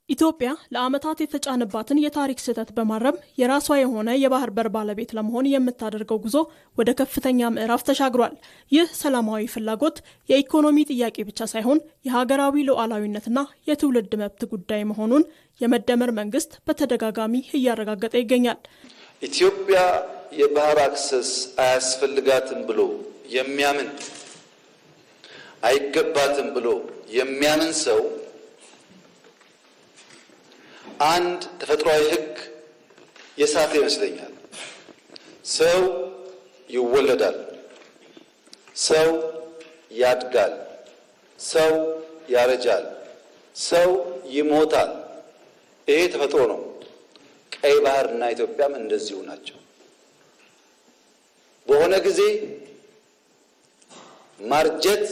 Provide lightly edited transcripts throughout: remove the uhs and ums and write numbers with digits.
ኢትዮጵያ ለዓመታት የተጫነባትን የታሪክ ስህተት በማረም የራሷ የሆነ የባህር በር ባለቤት ለመሆን የምታደርገው ጉዞ ወደ ከፍተኛ ምዕራፍ ተሻግሯል። ይህ ሰላማዊ ፍላጎት የኢኮኖሚ ጥያቄ ብቻ ሳይሆን የሀገራዊ ሉዓላዊነትና የትውልድ መብት ጉዳይ መሆኑን የመደመር መንግስት በተደጋጋሚ እያረጋገጠ ይገኛል። ኢትዮጵያ የባህር አክሰስ አያስፈልጋትም ብሎ የሚያምን አይገባትም ብሎ የሚያምን ሰው አንድ ተፈጥሯዊ ሕግ የሳተ ይመስለኛል። ሰው ይወለዳል፣ ሰው ያድጋል፣ ሰው ያረጃል፣ ሰው ይሞታል። ይሄ ተፈጥሮ ነው። ቀይ ባህርና ኢትዮጵያም እንደዚሁ ናቸው። በሆነ ጊዜ ማርጀት፣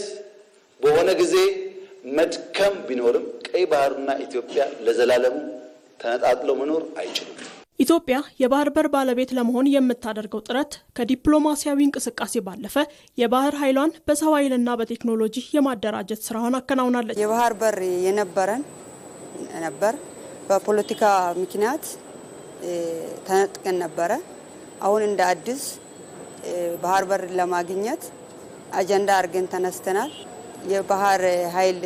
በሆነ ጊዜ መድከም ቢኖርም ቀይ ባህርና ኢትዮጵያ ለዘላለሙ ተነጣጥለው መኖር አይችሉም። ኢትዮጵያ የባህር በር ባለቤት ለመሆን የምታደርገው ጥረት ከዲፕሎማሲያዊ እንቅስቃሴ ባለፈ የባህር ኃይሏን በሰው ኃይልና በቴክኖሎጂ የማደራጀት ስራዋን አከናውናለች። የባህር በር የነበረን ነበር። በፖለቲካ ምክንያት ተነጥቀን ነበረ። አሁን እንደ አዲስ ባህር በር ለማግኘት አጀንዳ አድርገን ተነስተናል። የባህር ኃይል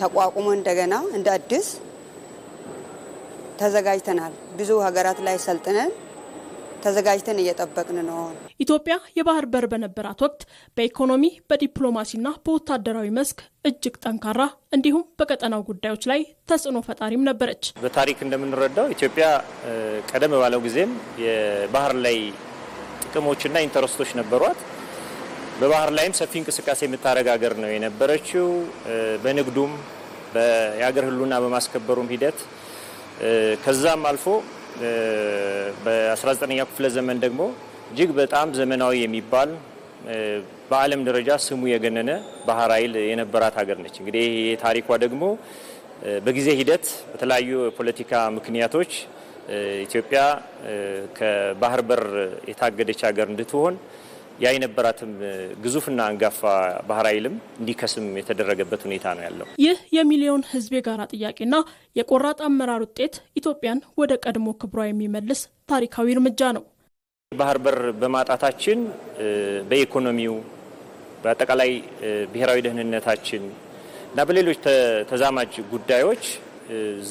ተቋቁሞ እንደገና እንደ አዲስ ተዘጋጅተናል። ብዙ ሀገራት ላይ ሰልጥነን ተዘጋጅተን እየጠበቅን ነው። ኢትዮጵያ የባህር በር በነበራት ወቅት በኢኮኖሚ በዲፕሎማሲና በወታደራዊ መስክ እጅግ ጠንካራ እንዲሁም በቀጠናው ጉዳዮች ላይ ተጽዕኖ ፈጣሪም ነበረች። በታሪክ እንደምንረዳው ኢትዮጵያ ቀደም ባለው ጊዜም የባህር ላይ ጥቅሞችና ኢንተረስቶች ነበሯት። በባህር ላይም ሰፊ እንቅስቃሴ የምታደርግ ሀገር ነው የነበረችው። በንግዱም የሀገር ህልውና በማስከበሩም ሂደት ከዛም አልፎ በ19ኛው ክፍለ ዘመን ደግሞ እጅግ በጣም ዘመናዊ የሚባል በዓለም ደረጃ ስሙ የገነነ ባህር ኃይል የነበራት ሀገር ነች። እንግዲህ ታሪኳ ደግሞ በጊዜ ሂደት በተለያዩ የፖለቲካ ምክንያቶች ኢትዮጵያ ከባህር በር የታገደች ሀገር እንድትሆን ያ የነበራትም ግዙፍና አንጋፋ ባህር ኃይልም እንዲከስም የተደረገበት ሁኔታ ነው ያለው። ይህ የሚሊዮን ህዝብ የጋራ ጥያቄና የቆራጥ አመራር ውጤት ኢትዮጵያን ወደ ቀድሞ ክብሯ የሚመልስ ታሪካዊ እርምጃ ነው። ባህር በር በማጣታችን በኢኮኖሚው በአጠቃላይ ብሔራዊ ደህንነታችን እና በሌሎች ተዛማጅ ጉዳዮች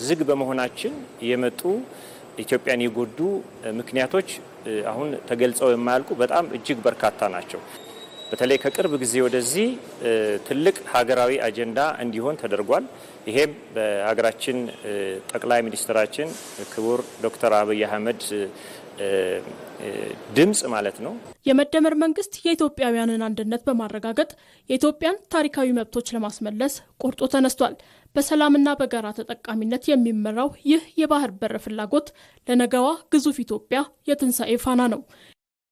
ዝግ በመሆናችን የመጡ ኢትዮጵያን የጎዱ ምክንያቶች አሁን ተገልጸው የማያልቁ በጣም እጅግ በርካታ ናቸው። በተለይ ከቅርብ ጊዜ ወደዚህ ትልቅ ሀገራዊ አጀንዳ እንዲሆን ተደርጓል። ይሄም በሀገራችን ጠቅላይ ሚኒስትራችን ክቡር ዶክተር አብይ አህመድ ድምጽ ማለት ነው። የመደመር መንግስት የኢትዮጵያውያንን አንድነት በማረጋገጥ የኢትዮጵያን ታሪካዊ መብቶች ለማስመለስ ቆርጦ ተነስቷል። በሰላምና በጋራ ተጠቃሚነት የሚመራው ይህ የባህር በር ፍላጎት ለነገዋ ግዙፍ ኢትዮጵያ የትንሣኤ ፋና ነው።